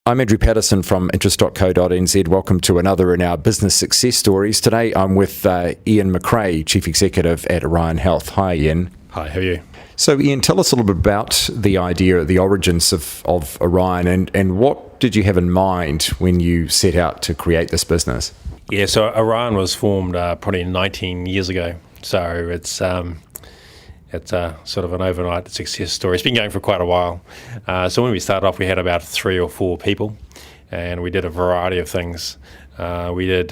I'm Andrew Patterson from interest.co.nz. Welcome to another in our business success stories. Today I'm with Ian McCrae, Chief Executive at Orion Health. Hi, Ian. Hi, how are you? So, Ian, tell us a little bit about the idea, the origins of Orion, and what did you have in mind when you set out to create this business? Yeah, so Orion was formed probably 19 years ago. So it's sort of an overnight success story. It's been going for quite a while. So when we started off, we had about 3 or 4 people, and we did a variety of things. We did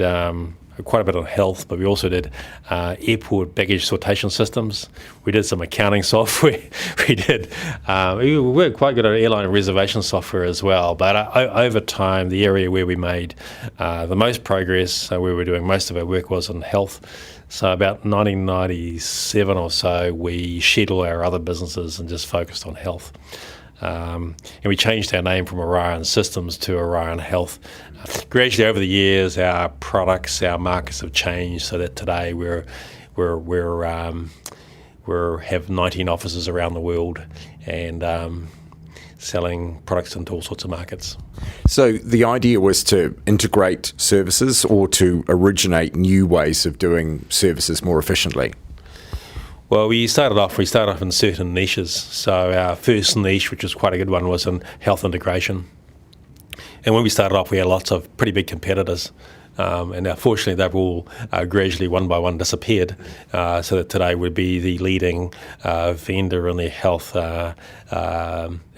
quite a bit on health, but we also did airport baggage sortation systems. We did some accounting software. We were quite good at airline reservation software as well. But over time, the area where we made the most progress, where we were doing most of our work, was in health. So about 1997 or so, we shed all our other businesses and just focused on health. And we changed our name from Orion Systems to Orion Health. Gradually over the years, our products, our markets have changed so that today we have 19 offices around the world and selling products into all sorts of markets. So the idea was to integrate services or to originate new ways of doing services more efficiently? Well, we started off in certain niches. So our first niche, which was quite a good one, was in health integration. And when we started off, we had lots of pretty big competitors. And unfortunately, they've all gradually, one by one, disappeared, so that today would be the leading vendor in the health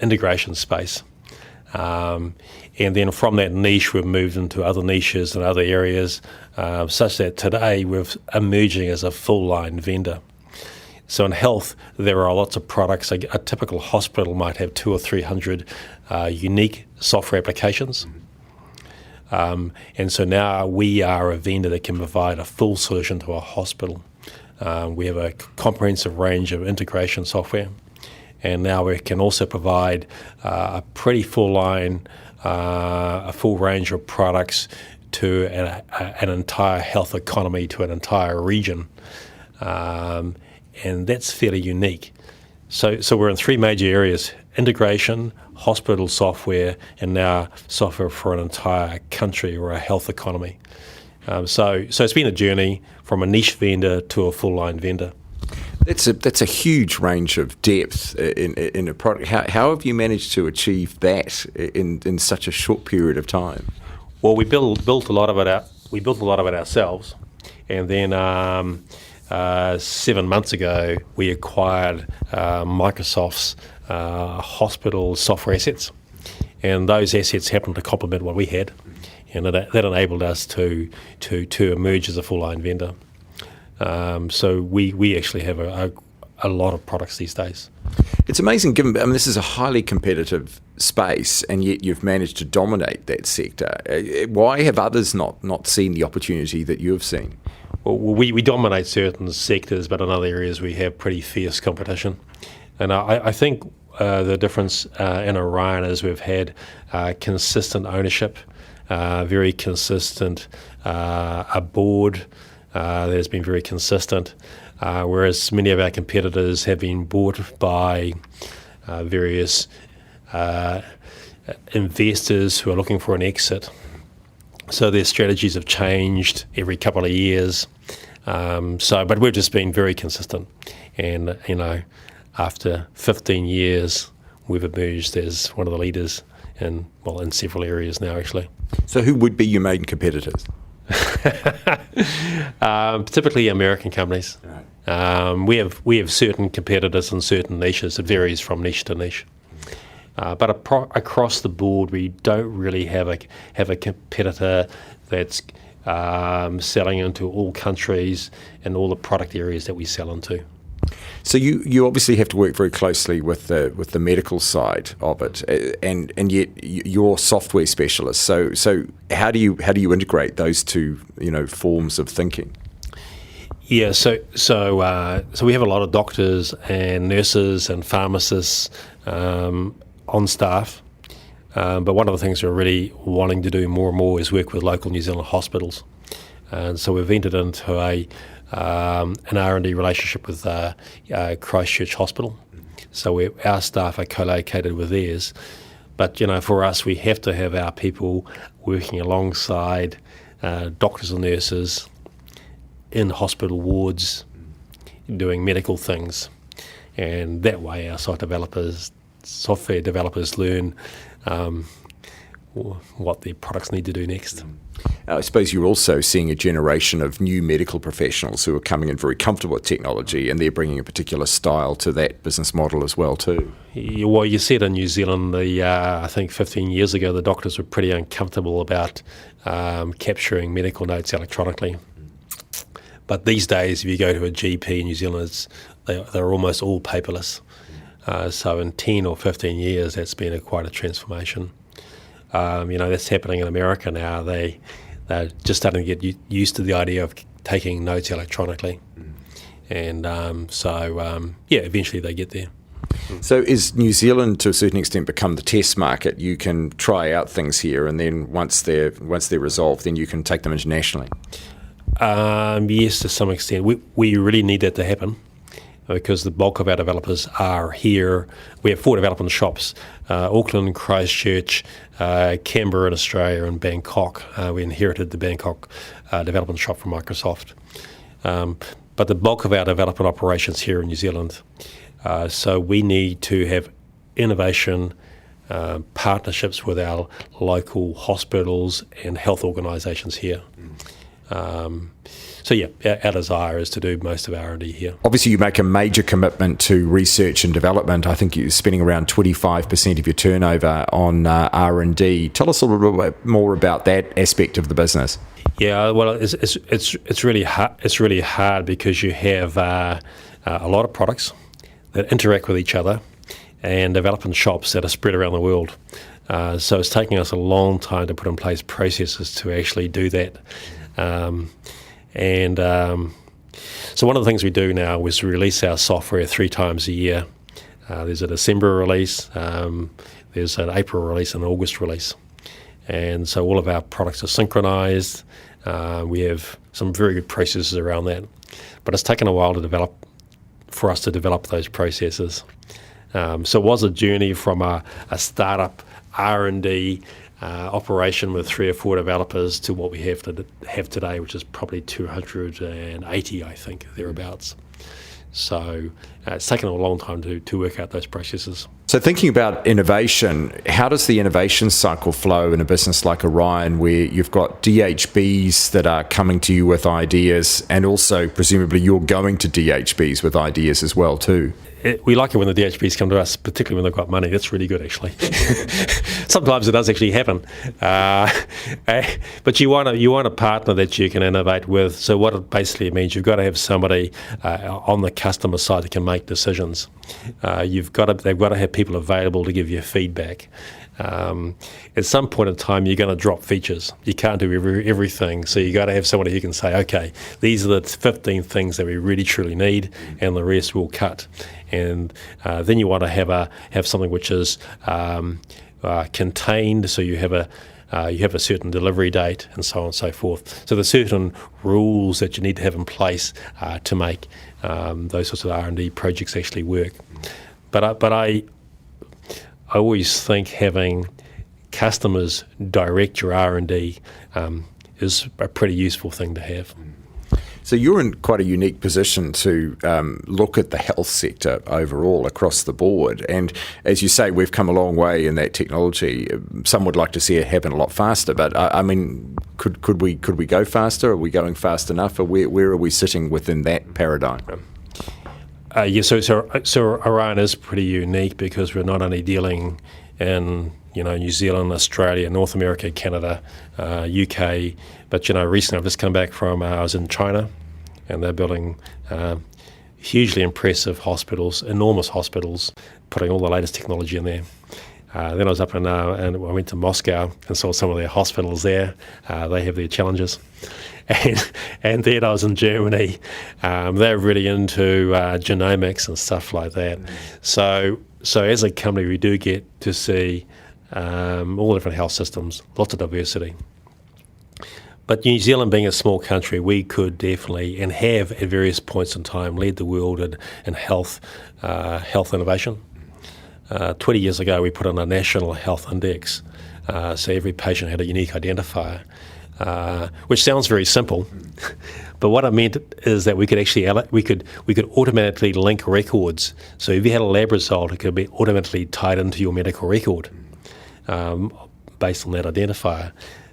integration space. And then from that niche, we've moved into other niches and other areas, such that today we're emerging as a full-line vendor. So in health, there are lots of products. A typical hospital might have 200 or 300 unique software applications. And so now we are a vendor that can provide a full solution to a hospital. We have a comprehensive range of integration software. And now we can also provide a pretty full line, a full range of products to an entire health economy, to an entire region. And that's fairly unique. So we're in 3 major areas: integration, hospital software, and now software for an entire country or a health economy. So it's been a journey from a niche vendor to a full-line vendor. That's a huge range of depth in a product. How have you managed to achieve that in such a short period of time? Well, we built a lot of it out. We built a lot of it ourselves, and then 7 months ago, we acquired Microsoft's hospital software assets, and those assets happened to complement what we had, and that enabled us to emerge as a full-line vendor. So we actually have a lot of products these days. It's amazing, given this is a highly competitive space, and yet you've managed to dominate that sector. Why have others not seen the opportunity that you have seen? Well, we dominate certain sectors, but in other areas we have pretty fierce competition. And I think the difference in Orion is we've had consistent ownership, very consistent, a board that has been very consistent, whereas many of our competitors have been bought by various investors who are looking for an exit. So their strategies have changed every couple of years. But we've just been very consistent. And, after 15 years, we've emerged as one of the leaders in several areas now, actually. So who would be your main competitors? Typically American companies. Right. We have certain competitors in certain niches. It varies from niche to niche. But across the board, we don't really have a competitor that's selling into all countries and all the product areas that we sell into. So you obviously have to work very closely with the medical side of it, and yet you're software specialists. So how do you integrate those two forms of thinking? Yeah, so we have a lot of doctors and nurses and pharmacists on staff, but one of the things we're really wanting to do more and more is work with local New Zealand hospitals, and so we've entered into an R&D relationship with Christchurch Hospital. So our staff are co-located with theirs, But, for us, we have to have our people working alongside doctors and nurses in hospital wards doing medical things. And that way our software developers learn what their products need to do next. I suppose you're also seeing a generation of new medical professionals who are coming in very comfortable with technology, and they're bringing a particular style to that business model as well too. Yeah, well, you see it in New Zealand. I think 15 years ago, the doctors were pretty uncomfortable about capturing medical notes electronically. But these days, if you go to a GP in New Zealand, they're almost all paperless. So in 10 or 15 years, that's been quite a transformation. That's happening in America now. They're just starting to get used to the idea of taking notes electronically. And eventually they get there. So is New Zealand, to a certain extent, become the test market? You can try out things here, and then once they're resolved, then you can take them internationally? Yes, to some extent. We really need that to happen, because the bulk of our developers are here. We have 4 development shops, Auckland, Christchurch, Canberra in Australia, and Bangkok. We inherited the Bangkok development shop from Microsoft. But the bulk of our development operations here in New Zealand. So we need to have innovation partnerships with our local hospitals and health organisations here. Our desire is to do most of our R&D here. Obviously, you make a major commitment to research and development. I think you're spending around 25% of your turnover on R&D. Tell us a little bit more about that aspect of the business. Yeah, well, it's really hard. It's really hard because you have a lot of products that interact with each other and development shops that are spread around the world. So it's taking us a long time to put in place processes to actually do that. So one of the things we do now is release our software 3 times a year. There's a December release, there's an April release, and an August release. And so all of our products are synchronized. We have some very good processes around that. But it's taken a while for us to develop those processes. So it was a journey from a startup R&D operation with 3 or 4 developers to what we have today, which is probably 280, I think, thereabouts. So it's taken a long time to work out those processes. So thinking about innovation, how does the innovation cycle flow in a business like Orion, where you've got DHBs that are coming to you with ideas, and also presumably you're going to DHBs with ideas as well too? We like it when the DHBs come to us, particularly when they've got money. That's really good, actually. Sometimes it does actually happen. But you want a partner that you can innovate with. So what it basically means, you've got to have somebody on the customer side that can make decisions. They've got to have people available to give you feedback. At some point in time, you're going to drop features. You can't do everything, so you got to have somebody who can say, okay, these are the 15 things that we really truly need, and the rest we'll cut. And then you want to have something which is contained, so you have a certain delivery date, and so on and so forth. So there's certain rules that you need to have in place to make those sorts of R&D projects actually work. But I always think having customers direct your R&D is a pretty useful thing to have. So you're in quite a unique position to look at the health sector overall across the board. And as you say, we've come a long way in that technology. Some would like to see it happen a lot faster, but I mean, could we go faster? Are we going fast enough? Or where are we sitting within that paradigm? So Orion is pretty unique because we're not only dealing in New Zealand, Australia, North America, Canada, UK, but recently I've just come back from I was in China, and they're building hugely impressive hospitals, enormous hospitals, putting all the latest technology in there. Then I was up and I went to Moscow and saw some of their hospitals there. They have their challenges. And then I was in Germany. They're really into genomics and stuff like that. So as a company, we do get to see all the different health systems, lots of diversity. But New Zealand being a small country, we could definitely, and have at various points in time, led the world in health innovation. 20 years ago, we put on a national health index, so every patient had a unique identifier, which sounds very simple. But what it meant is that we could actually we could automatically link records. So if you had a lab result, it could be automatically tied into your medical record based on that identifier,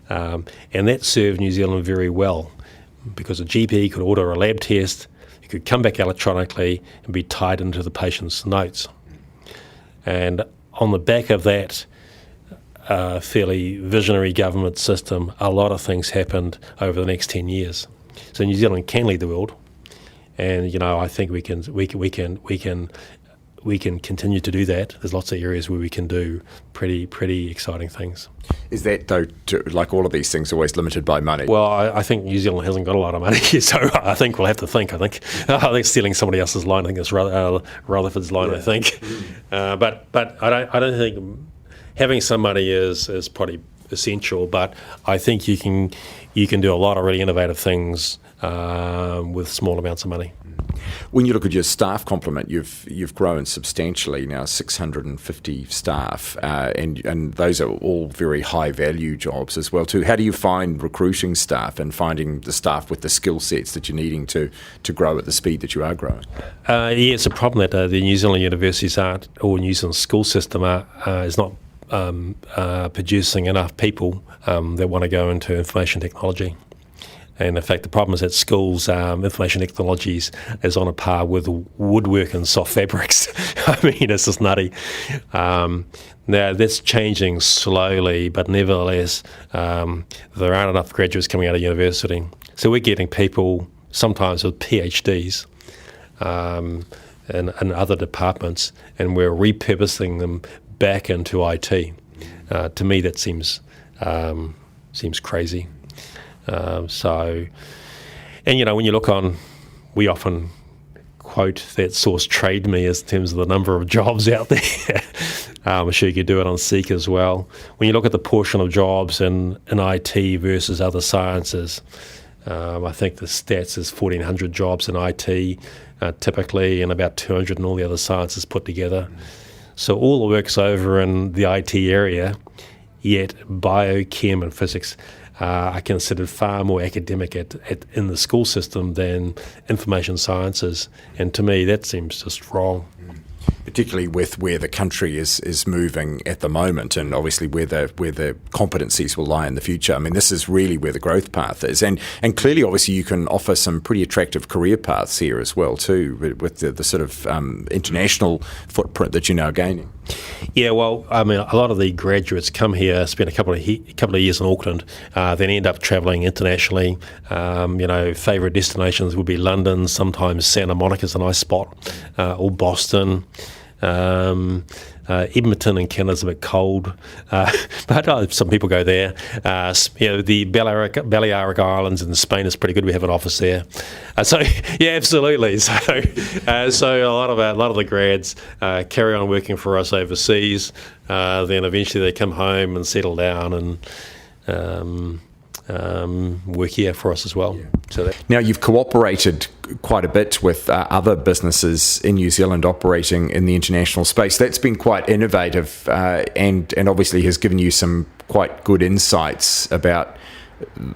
and that served New Zealand very well because a GP could order a lab test, it could come back electronically and be tied into the patient's notes. And on the back of that fairly visionary government system, a lot of things happened over the next 10 years. So New Zealand can lead the world, and I think we can continue to do that. There's lots of areas where we can do pretty exciting things. Is that, though, like all of these things, always limited by money? Well, I think New Zealand hasn't got a lot of money, so I think we'll have to think. I think stealing somebody else's line. I think it's Rutherford's line. Yeah. I think, but I don't think having some money is probably essential. But I think you can do a lot of really innovative things with small amounts of money. When you look at your staff complement, you've grown substantially now, 650 staff, and those are all very high value jobs as well too. How do you find recruiting staff and finding the staff with the skill sets that you're needing to grow at the speed that you are growing? It's a problem that the New Zealand universities or New Zealand school system is not producing enough people that want to go into information technology. And in fact, the problem is that schools, information technologies is on a par with woodwork and soft fabrics. I mean, it's just nutty. Now, that's changing slowly, but nevertheless, there aren't enough graduates coming out of university. So we're getting people sometimes with PhDs in other departments, and we're repurposing them back into IT. To me, that seems crazy. When you look on, we often quote that source Trade Me as in terms of the number of jobs out there. I'm sure you could do it on Seek as well. When you look at the portion of jobs in IT versus other sciences, I think the stats is 1,400 jobs in IT typically, and about 200 in all the other sciences put together. So all the work's over in the IT area, yet biochem and physics are considered far more academic in the school system than information sciences. And to me, that seems just wrong. Particularly with where the country is moving at the moment, and obviously where the competencies will lie in the future. I mean, this is really where the growth path is, and clearly, obviously, you can offer some pretty attractive career paths here as well too, with the sort of international footprint that you're now gaining. Yeah, well, I mean, a lot of the graduates come here, spend a couple of years in Auckland, then end up travelling internationally. Favourite destinations would be London, sometimes Santa Monica's a nice spot, or Boston. Edmonton in Canada's a bit cold, but some people go there. The Balearic Islands in Spain is pretty good. We have an office there. Yeah, absolutely. So a lot of the grads carry on working for us overseas. Then eventually they come home and settle down and work here for us as well. Yeah. Now, you've cooperated quite a bit with other businesses in New Zealand operating in the international space. That's been quite innovative and obviously has given you some quite good insights about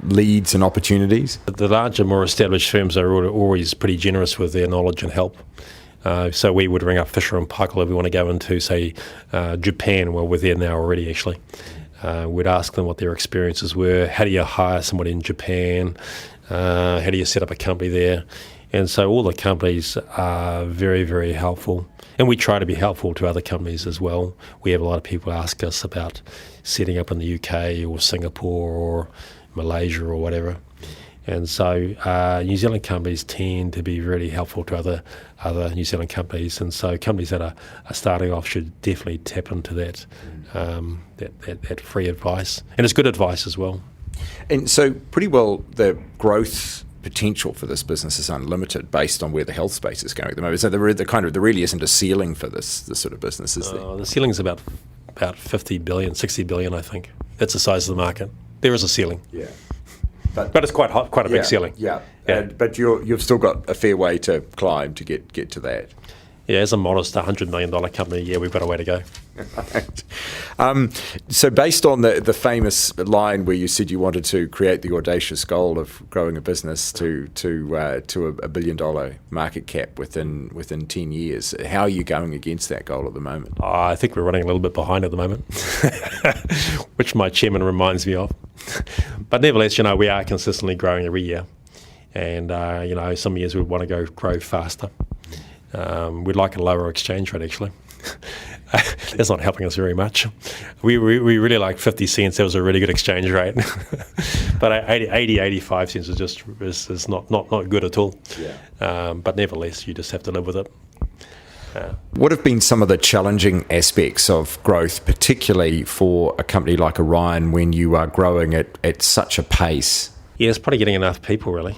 leads and opportunities. The larger, more established firms are always pretty generous with their knowledge and help. So we would ring up Fisher & Paykel if we want to go into, say, Japan. Well, we're there now already, actually. We'd ask them what their experiences were. How do you hire somebody in Japan? How do you set up a company there? And so all the companies are very, very helpful. And we try to be helpful to other companies as well. We have a lot of people ask us about setting up in the UK or Singapore or Malaysia or whatever. And so New Zealand companies tend to be really helpful to other New Zealand companies. And so companies that are starting off should definitely tap into that free advice. And it's good advice as well. And so pretty well the growth potential for this business is unlimited based on where the health space is going at the moment. So there really isn't a ceiling for this sort of business, is there? The ceiling's about 50 billion, 60 billion, I think. That's the size of the market. There is a ceiling. Yeah. But it's quite a big ceiling. Yeah. But you've still got a fair way to climb to get to that. Yeah, as a modest $100 million company, yeah, we've got a way to go. Right. So based on the famous line where you said you wanted to create the audacious goal of growing a business to $1 billion market cap within 10 years, how are you going against that goal at the moment? I think we're running a little bit behind at the moment, which my chairman reminds me of. But nevertheless, we are consistently growing every year. And, some years we want to grow faster. We'd like a lower exchange rate, actually. That's not helping us very much. We really like 50 cents. That was a really good exchange rate. But 85 cents is not good at all. Yeah. But nevertheless, you just have to live with it. What have been some of the challenging aspects of growth, particularly for a company like Orion when you are growing at such a pace? Yeah, it's probably getting enough people, really.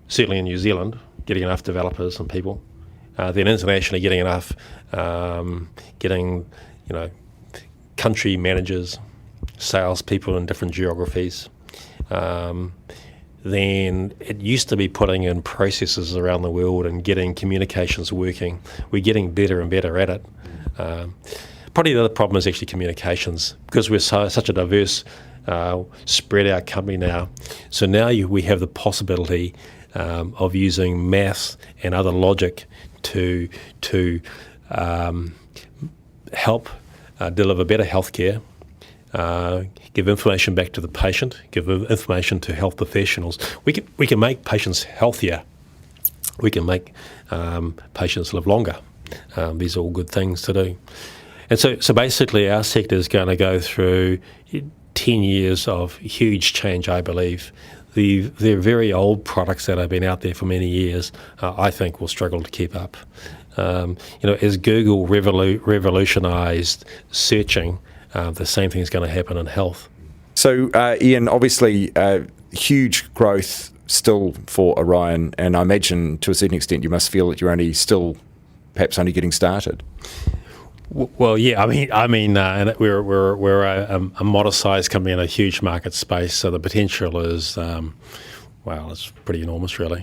Certainly in New Zealand, getting enough developers and people. Then internationally, getting enough, country managers, salespeople in different geographies. Then it used to be putting in processes around the world and getting communications working. We're getting better and better at it. Probably the other problem is actually communications, because we're such a diverse, spread out company now. So now we have the possibility of using maths and other logic to help deliver better healthcare, give information back to the patient, give information to health professionals. We can make patients healthier. We can make patients live longer. These are all good things to do. And so basically our sector is going to go through 10 years of huge change, I believe. They're very old products that have been out there for many years, I think will struggle to keep up. As Google revolutionised searching, the same thing is going to happen in health. So, Ian, obviously huge growth still for Orion, and I imagine to a certain extent you must feel that you're perhaps only getting started. Well, yeah, I mean, and we're a modest-sized company in a huge market space, so the potential is, it's pretty enormous, really.